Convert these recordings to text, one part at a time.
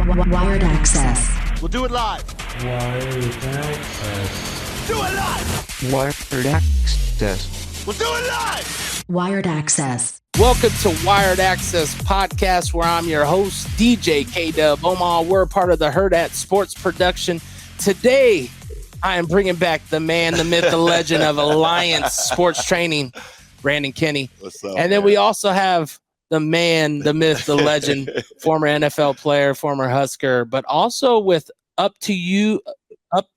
Wired Axcess. We'll do it live. Wired Access. Do it live. Wired Axcess. We'll do it live. Wired Axcess. Welcome to Wired Axcess podcast, where I'm your host, DJ K-Dub Omaha. We're part of the Hurrdat Sports production. Today, I am bringing back the man, the myth, the legend of Alliance Sports Training, Brandon Kinnie. What's up? And then we also have the man, the myth, the legend, former NFL player, former Husker, but also with Up to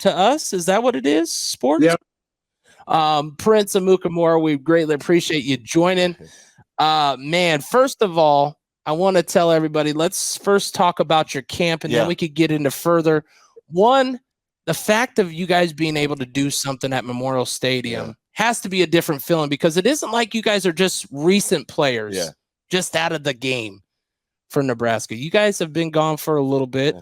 Us. Is that what it is? Sports? Yeah. Prince Amukamara, we greatly appreciate you joining. Man, first of all, I want to tell everybody, let's first talk about your camp, and then we could get into further. One, the fact of you guys being able to do something at Memorial Stadium has to be a different feeling, because it isn't like you guys are just recent players, just out of the game for Nebraska. You guys have been gone for a little bit. Yeah.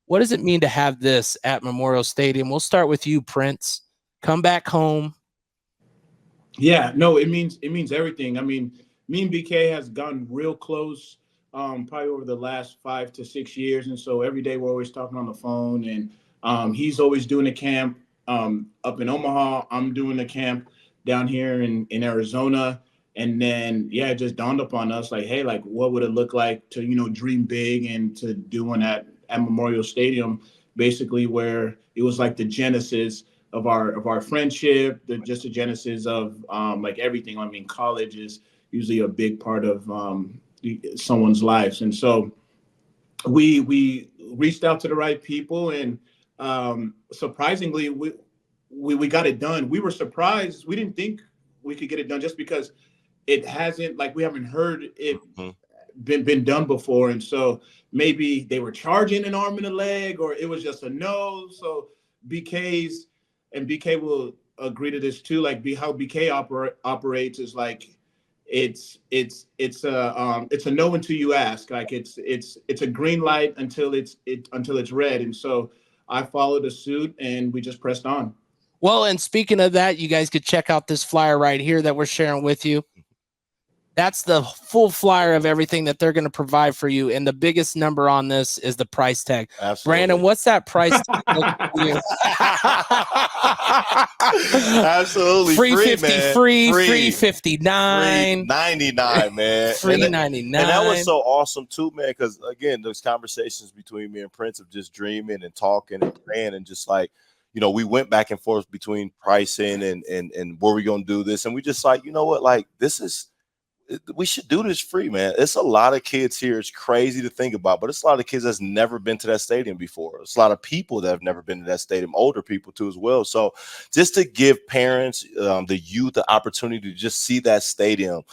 What does it mean to have this at Memorial Stadium? We'll start with you, Prince. Come back home. Yeah, no, it means everything. I mean, me and BK has gotten real close probably over the last 5 to 6 years. And so every day we're always talking on the phone, and he's always doing a camp up in Omaha. I'm doing a camp down here in Arizona. And then, it just dawned upon us, like, hey, like, what would it look like to, dream big and to do one at Memorial Stadium, basically, where it was like the genesis of our friendship, the genesis of like everything. I mean, college is usually a big part of someone's lives. And so we reached out to the right people, and surprisingly, we got it done. We were surprised. We didn't think we could get it done just because it hasn't, like, we haven't heard it been done before. And so maybe they were charging an arm and a leg, or it was just a no. So BK will agree to this too. Like, how BK operates is like, it's a no until you ask. Like, it's a green light until it's red. And so I followed the suit, and we just pressed on. Well, and speaking of that, you guys could check out this flyer right here that we're sharing with you. That's the full flyer of everything that they're going to provide for you. And the biggest number on this is the price tag. Absolutely. Brandon, what's that price tag? Absolutely. Free 50, man. free 59. Free 99, man. Free and 99. And that was so awesome, too, man, because, again, those conversations between me and Prince of just dreaming and talking and praying, and just like, we went back and forth between pricing and where we going to do this. And we just like, you know what, like, we should do this free, man. It's a lot of kids here. It's crazy to think about, but it's a lot of kids that's never been to that stadium before. It's a lot of people that have never been to that stadium, older people too as well. So just to give parents, the youth, the opportunity to just see that stadium,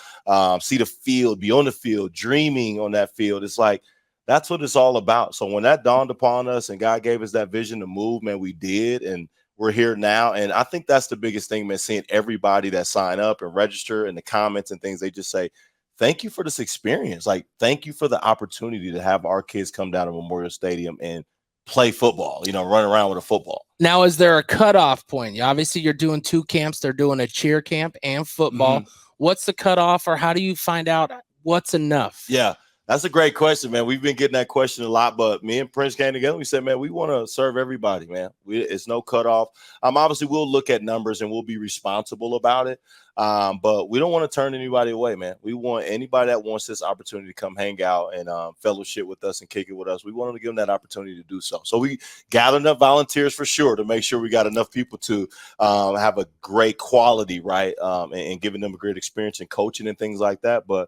see the field, be on the field, dreaming on that field. It's like, that's what it's all about. So when that dawned upon us and God gave us that vision to move, man, we did. And we're here now. And I think that's the biggest thing, man, seeing everybody that sign up and register in the comments and things, they just say, thank you for this experience. Like, thank you for the opportunity to have our kids come down to Memorial Stadium and play football, run around with a football. Now, is there a cutoff point? Obviously, you're doing 2 camps. They're doing a cheer camp and football. What's the cutoff, or how do you find out what's enough? Yeah. That's a great question, man. We've been getting that question a lot, but me and Prince came together. We said, man, we want to serve everybody, man. It's no cutoff. Obviously, we'll look at numbers and we'll be responsible about it, but we don't want to turn anybody away, man. We want anybody that wants this opportunity to come hang out and fellowship with us and kick it with us. We want them to give them that opportunity to do so. So we gather enough volunteers for sure to make sure we got enough people to have a great quality, right, and giving them a great experience and coaching and things like that. But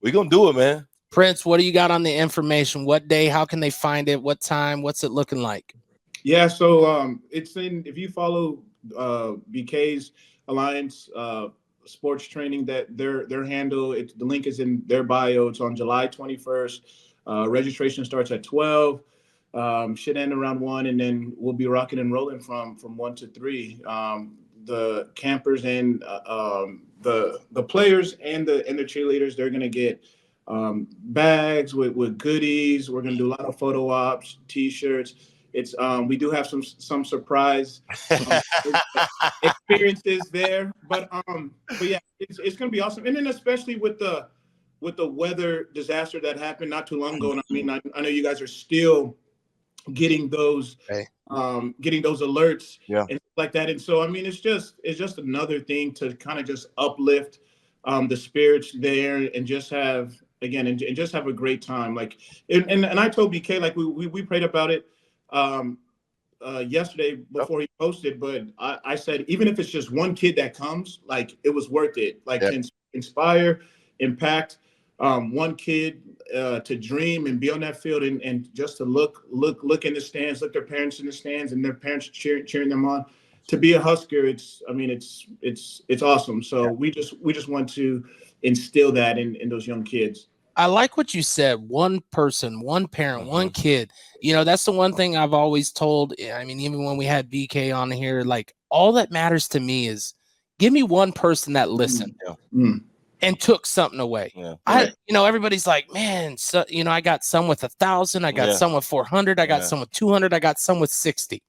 we're going to do it, man. Prince, what do you got on the information? What day? How can they find it? What time? What's it looking like? Yeah, so it's if you follow BK's Alliance Sports Training, that their handle, the link is in their bio. It's on July 21st. Registration starts at 12. Should end around 1, and then we'll be rocking and rolling from 1 to 3. The campers and the players and the cheerleaders, they're gonna get bags with goodies. We're gonna do a lot of photo ops, T-shirts. It's we do have some surprise experiences there, but yeah, it's gonna be awesome. And then especially with the with the weather disaster that happened not too long ago, and I mean, I know you guys are still getting those alerts Yeah. and stuff like that. And so, I mean, it's just another thing to kind of just uplift the spirits there and just have and just have a great time. Like, and I told BK, like we prayed about it yesterday before he posted, but I said, even if it's just one kid that comes, like it was worth it. Like can inspire, impact one kid to dream and be on that field and just to look in the stands, look their parents in the stands and their parents cheering them on. To be a Husker, it's awesome. So we just want to instill that in those young kids. I like what you said. One person, one parent, one kid. You know, that's the one thing I've always told. I mean, even when we had BK on here, like all that matters to me is give me one person that listened and took something away. Everybody's like, man, so, I got some with 1,000. I got some with 400. I got some with 200. I got some with 60.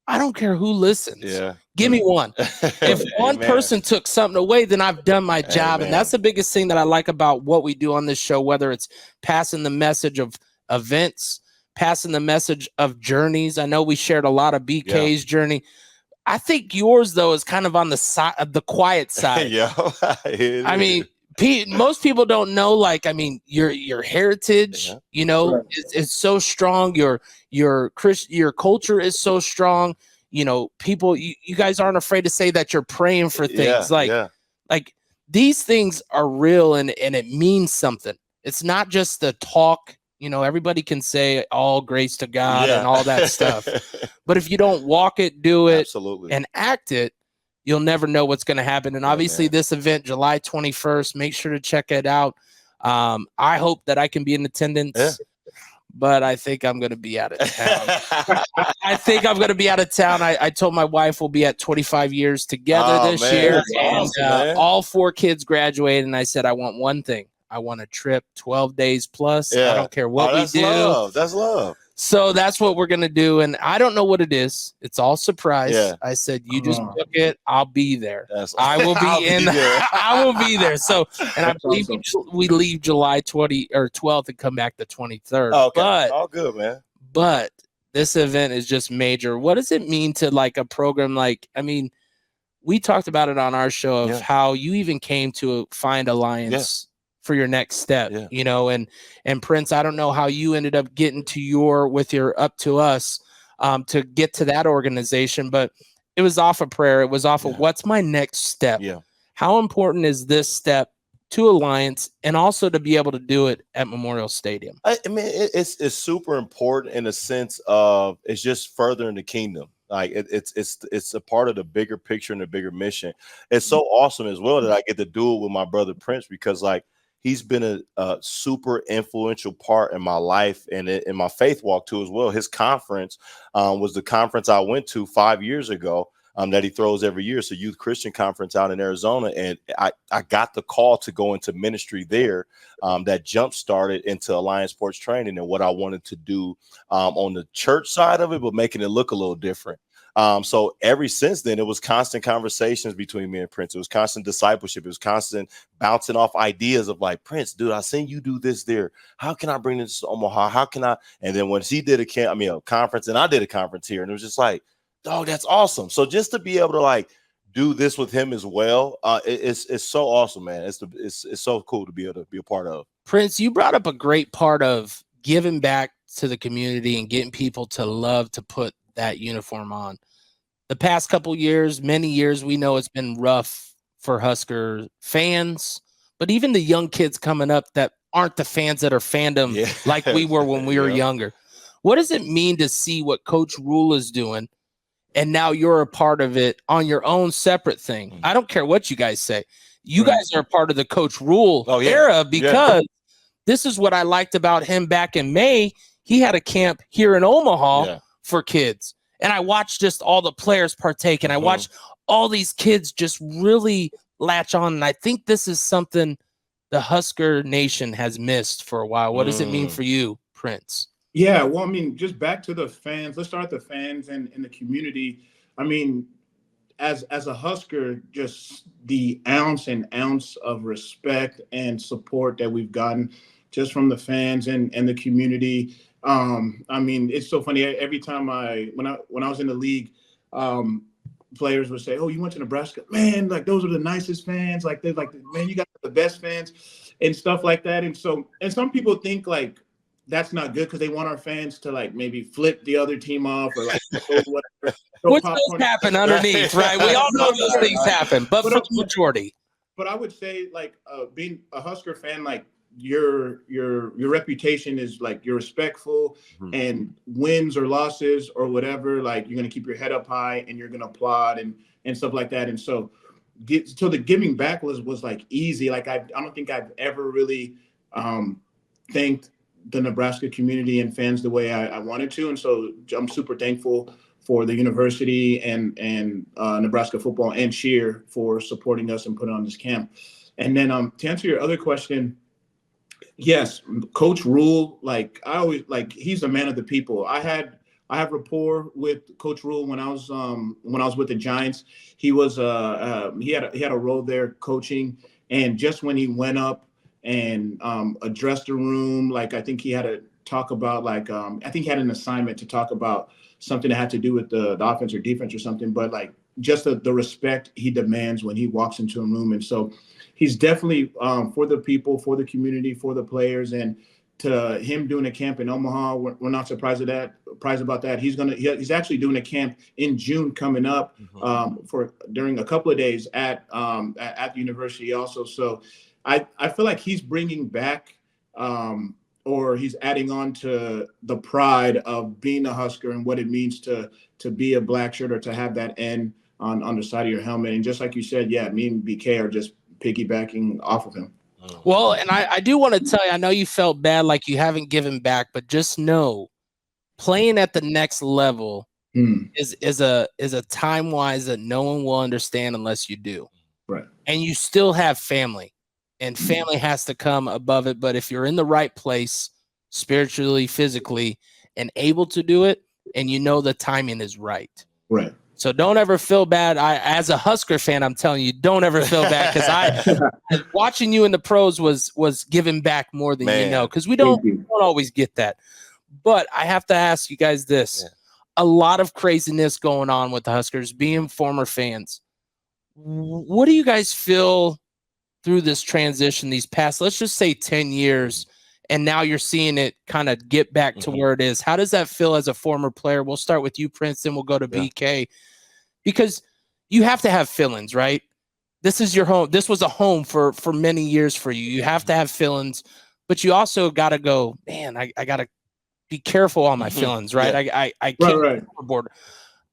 I don't care who listens. Give me one. If one person took something away, then I've done my job. And that's the biggest thing that I like about what we do on this show, whether it's passing the message of events, passing the message of journeys. I know we shared a lot of BK's journey. I think yours, though, is kind of on the side of the quiet side. I mean, most people don't know, like, I mean, your heritage, is so strong. Your culture is so strong. People, you guys aren't afraid to say that you're praying for things. Like these things are real and it means something. It's not just the talk. Everybody can say all grace to God and all that stuff. But if you don't walk it, do it, and act it, you'll never know what's going to happen. And obviously this event, July 21st, make sure to check it out. I hope that I can be in attendance, but I think I'm going to be out of town. I told my wife we'll be at 25 years together this year. And all 4 kids graduated. And I said, I want one thing. I want a trip 12 days plus. I don't care what we do. That's love. So that's what we're going to do. And I don't know what it is. It's all surprise. I said, you just book it. I'll be there. I will be I will be there. So, and I believe we leave July 12th and come back the 23rd. Okay. But, all good, man. But this event is just major. What does it mean to like a program? Like, I mean, we talked about it on our show of how you even came to find Alliance for your next step, and Prince, I don't know how you ended up getting to with your Up to Us to get to that organization, but it was off of prayer. It was off of what's my next step? How important is this step to Alliance and also to be able to do it at Memorial Stadium? I mean, it's super important in the sense of it's just furthering the kingdom. Like it's a part of the bigger picture and the bigger mission. It's so awesome as well that I get to do it with my brother Prince, because like he's been a super influential part in my life and in my faith walk too as well. His conference was the conference I went to 5 years ago that he throws every year. It's a youth Christian conference out in Arizona. And I got the call to go into ministry there that jump started into Alliance Sports training and what I wanted to do on the church side of it, but making it look a little different. So ever since then, it was constant conversations between me and Prince. It was constant discipleship. It was constant bouncing off ideas of like, Prince, dude, I seen you do this there. How can I bring this to Omaha? How can I? And then when he did a conference and I did a conference here, and it was just like, dog, that's awesome. So just to be able to like do this with him as well, it's so awesome, man. It's so cool to be able to be a part of. Prince, you brought up a great part of giving back to the community and getting people to love to put that uniform on. The past couple years, many years, we know it's been rough for Husker fans, but even the young kids coming up that aren't the fans that are fandom like we were when we were younger. What does it mean to see what Coach Rule is doing, and now you're a part of it on your own separate thing? I don't care what you guys say. You guys are a part of the Coach Rule era, because this is what I liked about him back in May. He had a camp here in Omaha for kids. And I watched just all the players partake, and I watched all these kids just really latch on. And I think this is something the Husker Nation has missed for a while. What does it mean for you, Prince? Yeah, well, I mean, just back to the fans. Let's start with the fans and the community. I mean, as a Husker, just the ounce and ounce of respect and support that we've gotten just from the fans and the community. I mean, it's so funny. Every time when I was in the league, players would say, "Oh, you went to Nebraska, man! Like those are the nicest fans. Like they're like, man, you got the best fans," and stuff like that. And some people think like that's not good because they want our fans to like maybe flip the other team off or like whatever. Which does happen underneath, right? We all know those things happen, but for the majority. But I would say like being a Husker fan, like your reputation is like you're respectful, and wins or losses or whatever, like you're gonna keep your head up high and you're gonna applaud and stuff like that. And so the giving back was like easy. Like I don't think I've ever really thanked the Nebraska community and fans the way I wanted to. And so I'm super thankful for the university and Nebraska football and cheer for supporting us and putting on this camp. And then to answer your other question, yes, Coach Rule, like I always like he's a man of the people. I have rapport with Coach Rule when I was with the Giants. He was he had a role there coaching, and just when he went up and addressed the room, like I think he had to talk about like I think he had an assignment to talk about something that had to do with the offense or defense or something, but like just the respect he demands when he walks into a room. And so he's definitely for the people, for the community, for the players. And to him doing a camp in Omaha, we're not surprised about that. He's actually doing a camp in June coming up during a couple of days at the university also. So I feel like he's bringing back or he's adding on to the pride of being a Husker and what it means to be a black shirt or to have that N on the side of your helmet. And just like you said, yeah, me and BK are just piggybacking off of him. Well, and I do want to tell you, I know you felt bad like you haven't given back, but just know playing at the next level is a time wise that no one will understand unless you do. Right. And you still have family. And family has to come above it. But if you're in the right place, spiritually, physically, and able to do it, and you know the timing is right. Right. So don't ever feel bad. As a Husker fan, I'm telling you, don't ever feel bad because watching you in the pros was giving back more than you know, because we don't always get that. But I have to ask you guys this. Yeah. A lot of craziness going on with the Huskers, being former fans. What do you guys feel through this transition, these past, let's just say 10 years, and now you're seeing it kind of get back to where it is? How does that feel as a former player? We'll start with you, Prince, then we'll go to BK, because you have to have feelings, right? This is your home. This was a home for many years for you. You have to have feelings, but you also got to go, man, I got to be careful on my feelings, right? Yeah. I can't go overboard.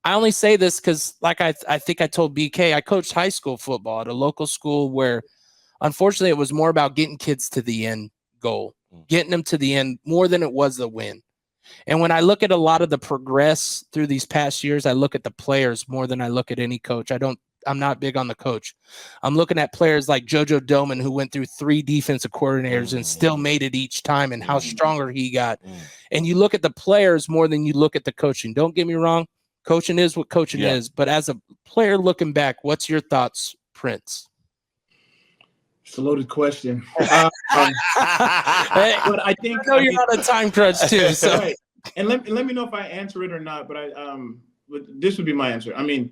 I only say this because, like I think I told BK, I coached high school football at a local school where, unfortunately, it was more about getting kids to the end goal, getting them to the end more than it was the win. And when I look at a lot of the progress through these past years, I look at the players more than I look at any coach. I'm not big on the coach. I'm looking at players like JoJo Doman, who went through 3 defensive coordinators and still made it each time, and how stronger he got. And you look at the players more than you look at the coaching. Don't get me wrong. Coaching is what coaching is. But as a player looking back, what's your thoughts, Prince? It's a loaded question. But I know you're on a time crunch too. So, right. And let me know if I answer it or not. But this would be my answer. I mean,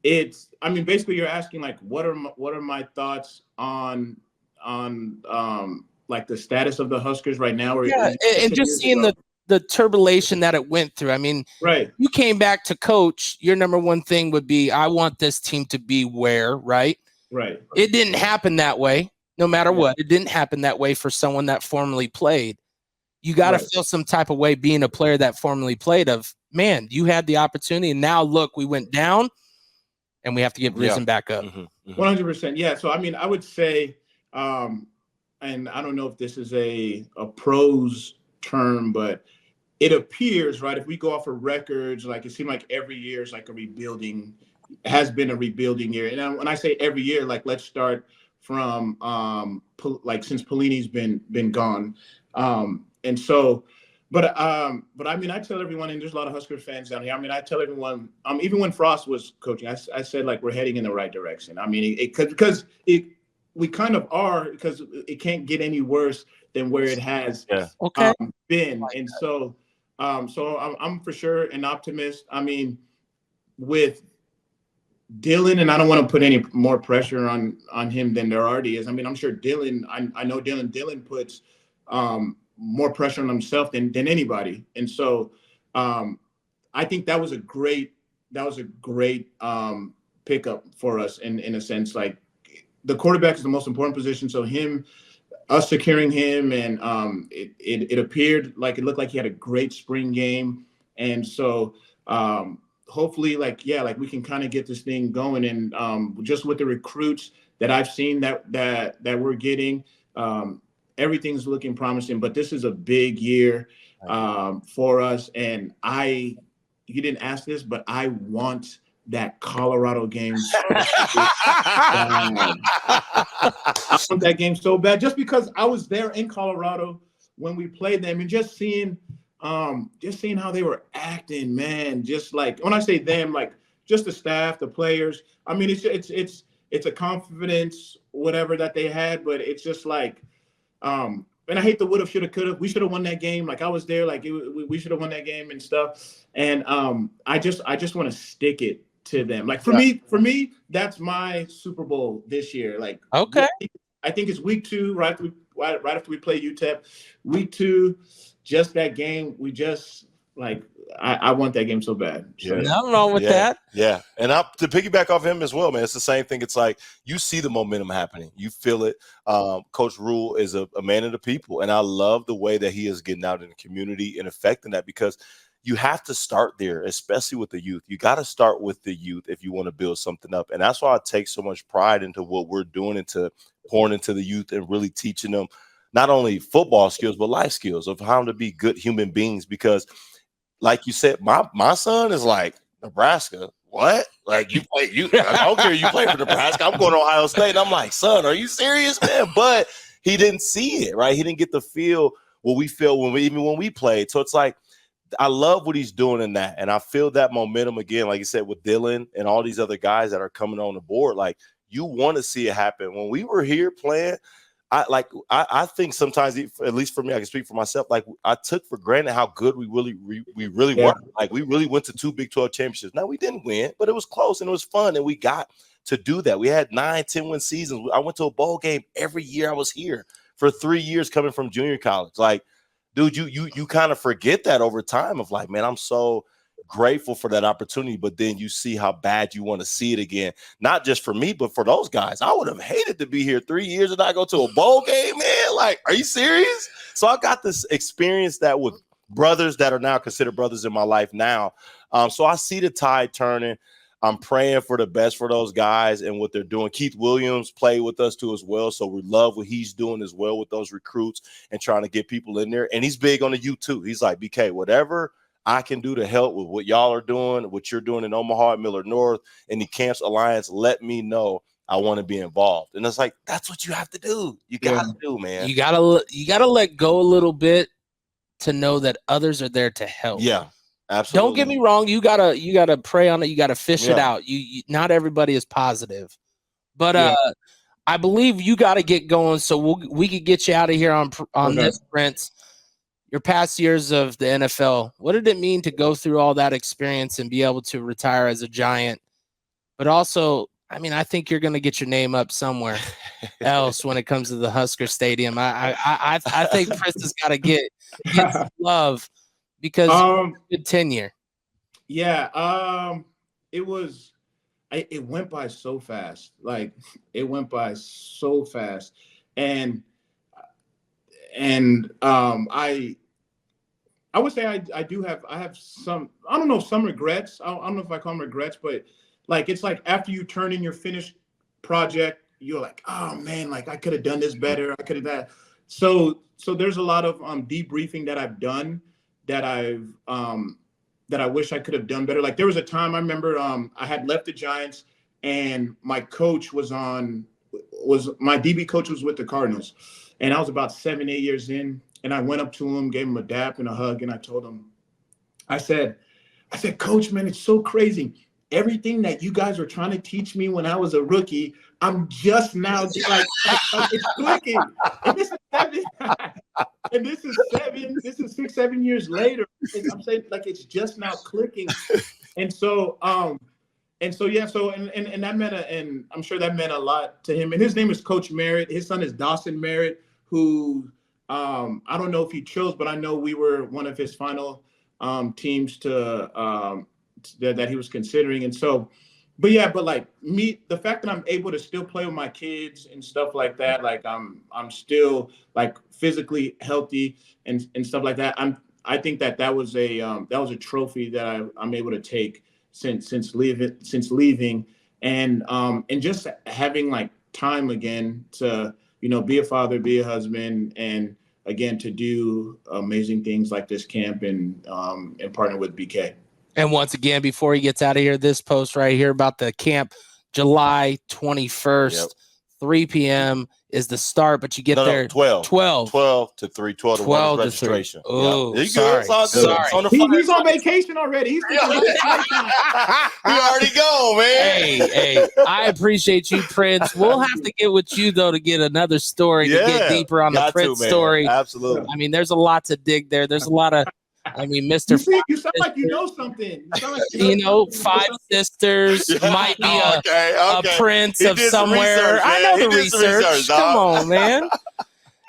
basically you're asking like, what are my thoughts on like the status of the Huskers right now? Or and just seeing the turbulation that it went through. I mean, right. You came back to coach. Your number one thing would be, I want this team to be where, right? Right. It didn't happen that way, no matter what. It didn't happen that way for someone that formerly played. You got to feel some type of way being a player that formerly played of, man, you had the opportunity, and now look, we went down, and we have to get risen back up. 100%. Yeah. So, I mean, I would say, and I don't know if this is a pros term, but it appears, right, if we go off of records, like it seemed like every year is like has been a rebuilding year. And when I say every year, like let's start from like since Pelini's been gone. And so But I mean, I tell everyone, and there's a lot of Husker fans down here. I mean, I tell everyone, even when Frost was coaching, I said like we're heading in the right direction. I mean, because we kind of are, because it can't get any worse than where it has been. And so I'm for sure an optimist. I mean, with Dylan, and I don't want to put any more pressure on him than there already is. I mean, I'm sure Dylan, I know Dylan puts more pressure on himself than anybody. And so I think that was a great pickup for us in a sense. Like, the quarterback is the most important position. So us securing him, and it appeared like, it looked like he had a great spring game. And so hopefully, like we can kind of get this thing going. And just with the recruits that I've seen that we're getting, everything's looking promising. But this is a big year for us. And you didn't ask this, but I want that Colorado game so bad. I want that game so bad, just because I was there in Colorado when we played them, and just seeing how they were acting, man. Just like, when I say them, like just the staff, the players. I mean, it's a confidence, whatever, that they had, but it's just like, and I hate the woulda, shoulda, coulda. We should have won that game. Like, I was there. Like, we should have won that game and stuff. And I just want to stick it to them. Like, for me, that's my Super Bowl this year. Like, okay, I think it's week 2, right after we play UTEP. Week 2, just that game. We just, like, I want that game so bad. So, nothing wrong with that. Yeah. And to piggyback off him as well, man, it's the same thing. It's like, you see the momentum happening. You feel it. Coach Rule is a man of the people. And I love the way that he is getting out in the community and affecting that, because you have to start there, especially with the youth. You got to start with the youth if you want to build something up. And that's why I take so much pride into what we're doing, into pouring into the youth and really teaching them not only football skills, but life skills of how to be good human beings. Because, like you said, my son is like, Nebraska, what? Like, I don't care, you play for Nebraska. I'm going to Ohio State. And I'm like, son, are you serious, man? But he didn't see it, right? He didn't get to feel what we feel when we played. So it's like, I love what he's doing in that. And I feel that momentum again, like you said, with Dylan and all these other guys that are coming on the board. Like, you want to see it happen. When we were here playing, I think sometimes, at least for me, I can speak for myself, like, I took for granted how good we really were. Like, we really went to 2 Big 12 championships. Now, we didn't win, but it was close and it was fun, and we got to do that. We had 9-10 win seasons. I went to a bowl game every year I was here for 3 years, coming from junior college. Like, dude, you kind of forget that over time, of like, man, I'm so grateful for that opportunity. But then you see how bad you want to see it again. Not just for me, but for those guys. I would have hated to be here 3 years and not go to a bowl game, man. Like, are you serious? So I got this experience that with brothers that are now considered brothers in my life now. So I see the tide turning. I'm praying for the best for those guys and what they're doing. Keith Williams played with us too as well, so we love what he's doing as well with those recruits and trying to get people in there. And he's big on the youth too. He's like, BK, whatever I can do to help with what y'all are doing, what you're doing in Omaha at Miller North and the Camps Alliance, let me know. I want to be involved. And it's like, that's what you have to do. You got to do, man. You gotta let go a little bit to know that others are there to help. Yeah. Absolutely. Don't get me wrong. You gotta pray on it. You gotta fish it out. You not everybody is positive, but I believe you got to get going so we could get you out of here on this, Prince. Your past years of the NFL, what did it mean to go through all that experience and be able to retire as a Giant? But also, I mean, I think you're going to get your name up somewhere else when it comes to the Husker Stadium. I think Prince has got to get some love. Because good tenure. Yeah. It went by so fast. Like, it went by so fast. And I would say I have some, I don't know, some regrets. I don't know if I call them regrets, but like, it's like after you turn in your finished project, you're like, oh man, like I could have done this better. I could have that. So there's a lot of debriefing that I've done that I wish I could have done better. Like, there was a time I remember I had left the Giants and my coach my DB coach was with the Cardinals, and I was about 7-8 years in, And I went up to him, gave him a dap and a hug, and I told him, I said, Coach, man, it's so crazy. Everything that you guys were trying to teach me when I was a rookie, I'm just now like it's clicking. And this is 6, 7 years later. I'm saying like it's just now clicking. And so yeah, and that meant and I'm sure that meant a lot to him. And his name is Coach Merritt. His son is Dawson Merritt, who I don't know if he chose, but I know we were one of his final teams to that he was considering. And so, but like me, the fact that I'm able to still play with my kids and stuff like that, like I'm still like physically healthy and stuff like that. I think that was a trophy that I'm able to take since leaving and just having like time again to, be a father, be a husband, and again, to do amazing things like this camp and partner with BK. And once again, before he gets out of here, this post right here about the camp, July 21st, 3 p.m. is the start, but you get there 12 to 3, 12 to 1 registration. Oh, yeah. Sorry. He's on vacation already. He's he already go, man. Hey, I appreciate you, Prince. We'll have to get with you, though, to get another story, to get deeper on the Prince story. Absolutely. I mean, there's a lot to dig there. There's a lot of, Mr. You sound like you know something. You sound like 5 sisters, might be a prince of somewhere. I know the research. Come on, man.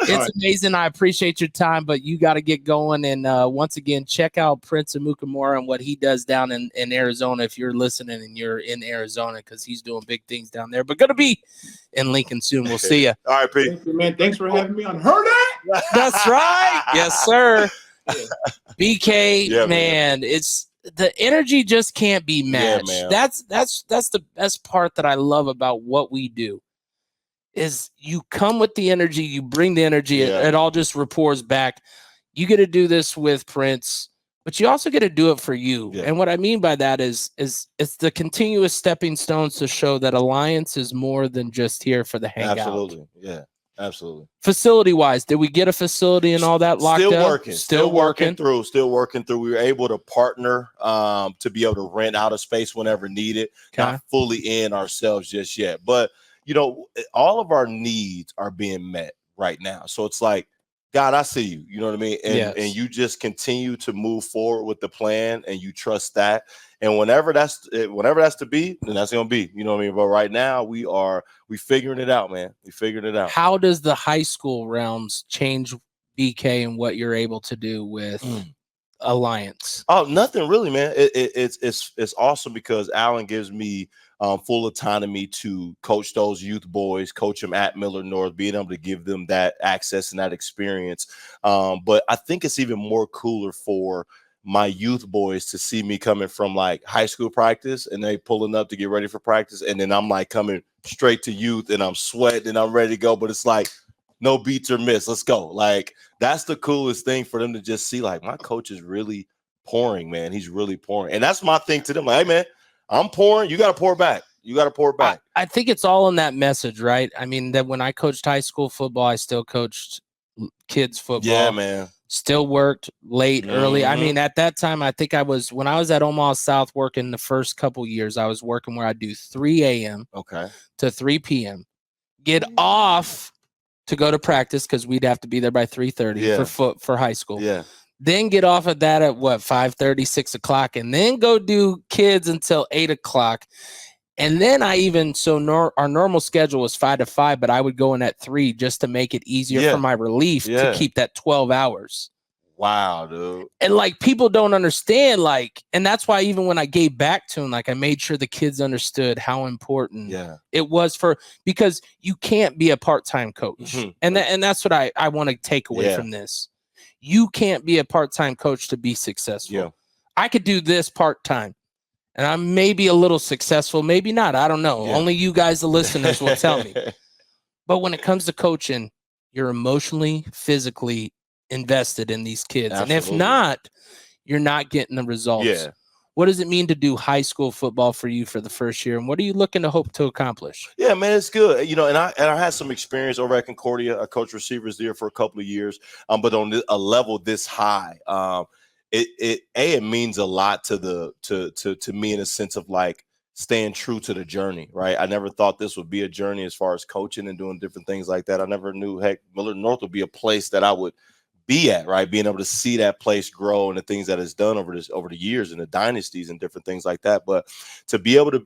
It's amazing. I appreciate your time, but you got to get going. And once again, check out Prince Amukamara and what he does down in Arizona. If you're listening and you're in Arizona, because he's doing big things down there. But going to be in Lincoln soon. We'll see you. All right, Pete. Thank you, man. Thanks for having me on Hurrdat. That's right. Yes, sir. BK, man, it's the energy just can't be matched. That's the best part that I love about what we do. Is you come with the energy, you bring the energy, it all just repours back. You get to do this with Prince, but you also get to do it for you. And what I mean by that is it's the continuous stepping stones to show that Alliance is more than just here for the hangout. Absolutely. Yeah. Absolutely. Facility wise, did we get a facility and all that locked up? Still working through. We were able to partner to be able to rent out a space whenever needed. Not fully in ourselves just yet, but all of our needs are being met right now. So it's like, God, I see you. You know what I mean? And you just continue to move forward with the plan, and you trust that. And whenever that's to be, then that's gonna be. You know what I mean? But right now, we figuring it out, man. We figuring it out. How does the high school realms change BK and what you're able to do with Alliance? Oh, nothing really, man. It's awesome because Alan gives me full autonomy to coach those youth boys, coach them at Miller North, being able to give them that access and that experience. But I think it's even more cooler for my youth boys to see me coming from like high school practice and they pulling up to get ready for practice. And then I'm like coming straight to youth and I'm sweating and I'm ready to go. But it's like no beats or miss. Let's go. Like that's the coolest thing for them to just see. Like my coach is really pouring, man. He's really pouring. And that's my thing to them. Like, hey, man, I'm pouring. You got to pour back. I think it's all in that message, right? I mean, that when I coached high school football, I still coached kids football. Yeah, man. Still worked late, early. I mean, at that time, I think when I was at Omaha South working the first couple years, I was working where I do 3 a.m. to 3 p.m. Get off to go to practice because we'd have to be there by 3:30 for high school. Yeah. Then get off of that at 5:30, 6 o'clock, and then go do kids until 8 o'clock. And then our normal schedule was 5 to 5, but I would go in at 3 just to make it easier for my relief to keep that 12 hours. Wow, dude. And like people don't understand, and that's why even when I gave back to them, I made sure the kids understood how important it was because you can't be a part-time coach. And that's what I want to take away from this. You can't be a part-time coach to be successful. Yeah. I could do this part-time. And I'm maybe a little successful, maybe not. I don't know. Only you guys, the listeners, will tell me. But when it comes to coaching, you're emotionally, physically invested in these kids. Absolutely. And if not, you're not getting the results. Yeah. What does it mean to do high school football for you for the first year? And what are you looking to hope to accomplish? Yeah, man, it's good. And I had some experience over at Concordia. I coached receivers there for a couple of years, but on a level this high, it means a lot to me in a sense of like staying true to the journey, right? I never thought this would be a journey as far as coaching and doing different things like that. I never knew, heck, Millard North would be a place that I would be at, right? Being able to see that place grow and the things that it's done over the years and the dynasties and different things like that. But to be able to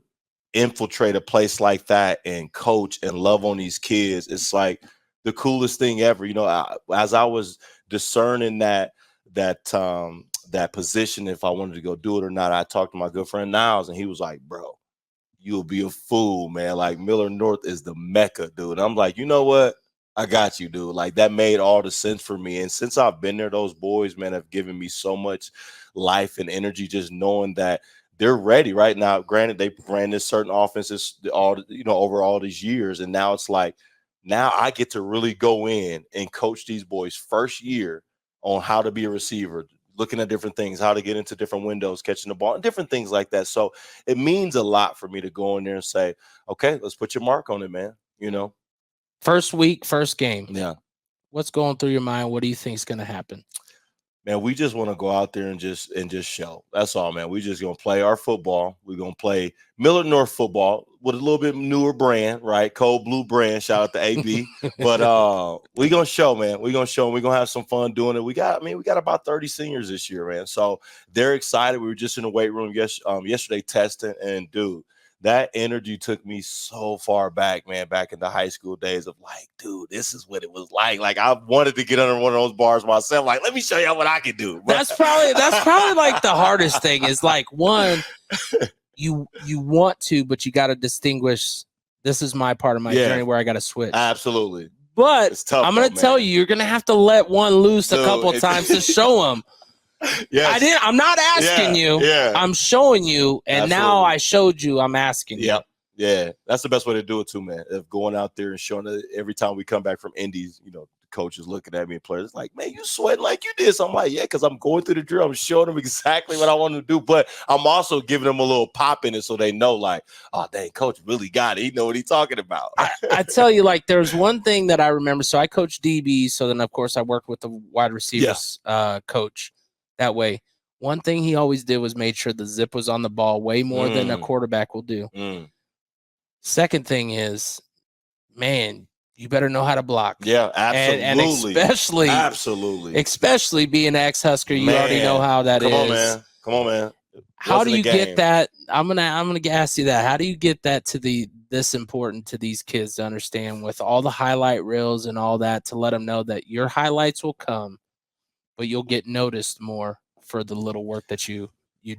infiltrate a place like that and coach and love on these kids, it's like the coolest thing ever. As I was discerning that position, if I wanted to go do it or not, I talked to my good friend Niles, and he was like, bro, you'll be a fool, man. Like, Millard North is the Mecca, dude. I'm like, you know what? I got you, dude. Like, that made all the sense for me. And since I've been there, those boys, man, have given me so much life and energy, just knowing that they're ready right now. Granted, they ran this certain offenses over all these years. And now it's like, now I get to really go in and coach these boys first year on how to be a receiver, looking at different things, how to get into different windows, catching the ball, and different things like that. So it means a lot for me to go in there and say, okay, let's put your mark on it, man. First week, first game. Yeah. What's going through your mind? What do you think is going to happen? Man, we just want to go out there and just show. That's all, man. We just gonna play our football. We're gonna play Millard North football with a little bit newer brand, right? Cold Blue brand. Shout out to AB. But we gonna show, man. We gonna show. We're gonna have some fun doing it. We got about 30 seniors this year, man. So they're excited. We were just in the weight room yesterday testing, and dude, that energy took me so far back, man, back in the high school days of like, dude, this is what it was like. Like, I wanted to get under one of those bars myself. Like, let me show y'all what I can do. That's probably like the hardest thing is like, one, you want to, but you got to distinguish. This is my part of my journey where I got to switch. Absolutely. But It's tough, I'm going to tell you, you're going to have to let one loose a couple of times to show them. Yes. I'm not asking you. Yeah. I'm showing you. And Absolutely. now I showed you, I'm asking you. Yeah. That's the best way to do it too, man. Of going out there and showing it every time we come back from Indies, the coaches looking at me and players like, man, you sweating like you did. So I'm like, yeah, because I'm going through the drill. I'm showing them exactly what I want to do. But I'm also giving them a little pop in it so they know, like, oh, dang, coach really got it. He know what he's talking about. I tell you, like, there's one thing that I remember. So I coach DB. So then, of course, I worked with the wide receivers coach that way. One thing he always did was made sure the zip was on the ball way more than a quarterback will do. Second thing is, man, you better know how to block. Yeah, absolutely. And especially being an ex-Husker, you already know how that is. Come on, man. How do you get that? I'm gonna ask you that. How do you get that to this important to these kids to understand with all the highlight reels and all that, to let them know that your highlights will come, but you'll get noticed more for the little work that you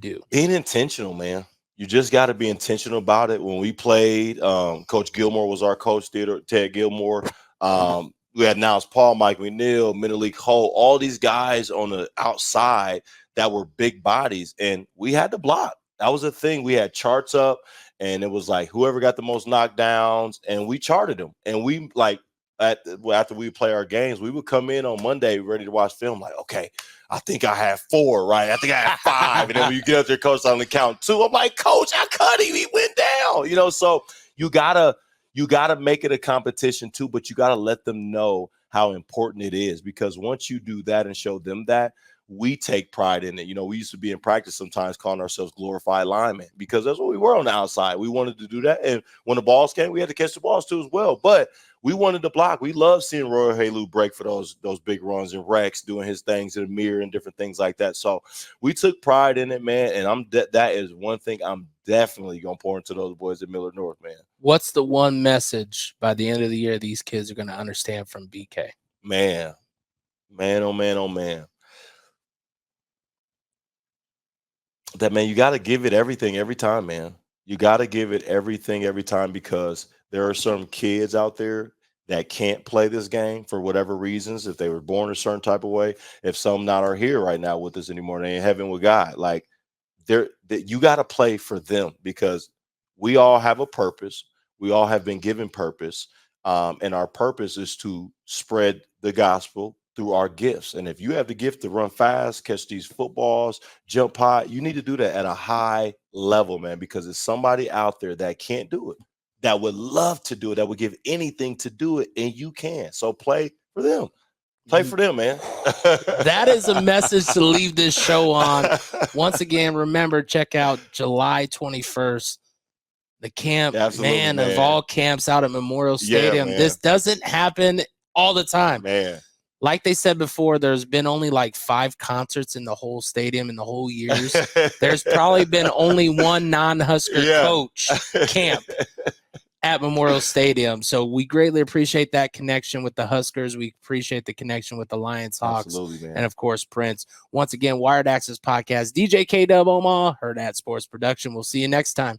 do. Being intentional, man. You just got to be intentional about it. When we played, Coach Gilmore was our coach, Ted Gilmore. We had Niles Paul, Mike McNeil, Minnie Cole, all these guys on the outside that were big bodies, and we had to block. That was the thing. We had charts up, and it was like whoever got the most knockdowns, and we charted them. And we after we play our games, we would come in on Monday ready to watch film. Like, okay, I think I have 4, right? I think I have 5. And then when you get up there, coach, I only count 2. I'm like, coach, I cut him. He went down. So you gotta make it a competition too, but you gotta let them know how important it is, because once you do that and show them that, we take pride in it. We used to be in practice sometimes calling ourselves glorified linemen, because that's what we were on the outside. We wanted to do that. And when the balls came, we had to catch the balls too as well. But we wanted to block. We love seeing Roy Halou break for those big runs, and Rex doing his things in the mirror and different things like that. So we took pride in it, man. And that is one thing I'm definitely going to pour into those boys at Millard North, man. What's the one message by the end of the year these kids are going to understand from BK? Man, oh man, oh man. That, man, you got to give it everything every time, man. You got to give it everything every time, because there are some kids out there that can't play this game for whatever reasons. If they were born a certain type of way, if some not are here right now with us anymore, they ain't heaven with God. Like, you got to play for them, because we all have a purpose. We all have been given purpose. And our purpose is to spread the gospel, through our gifts. And if you have the gift to run fast, catch these footballs, jump high, you need to do that at a high level, man, because there's somebody out there that can't do it, that would love to do it, that would give anything to do it, and you can. So play for them. Play for them, man. That is a message to leave this show on. Once again, remember, check out July 21st. The camp, man, of all camps out at Memorial Stadium. This doesn't happen all the time. Man. Like they said before, there's been only like 5 concerts in the whole stadium in the whole years. There's probably been only one non-Husker coach camp at Memorial Stadium. So we greatly appreciate that connection with the Huskers. We appreciate the connection with the Lions, Hawks, and of course, Prince. Once again, Wired Access Podcast, DJ K-Dub Omaha, Hurrdat Sports Production. We'll see you next time.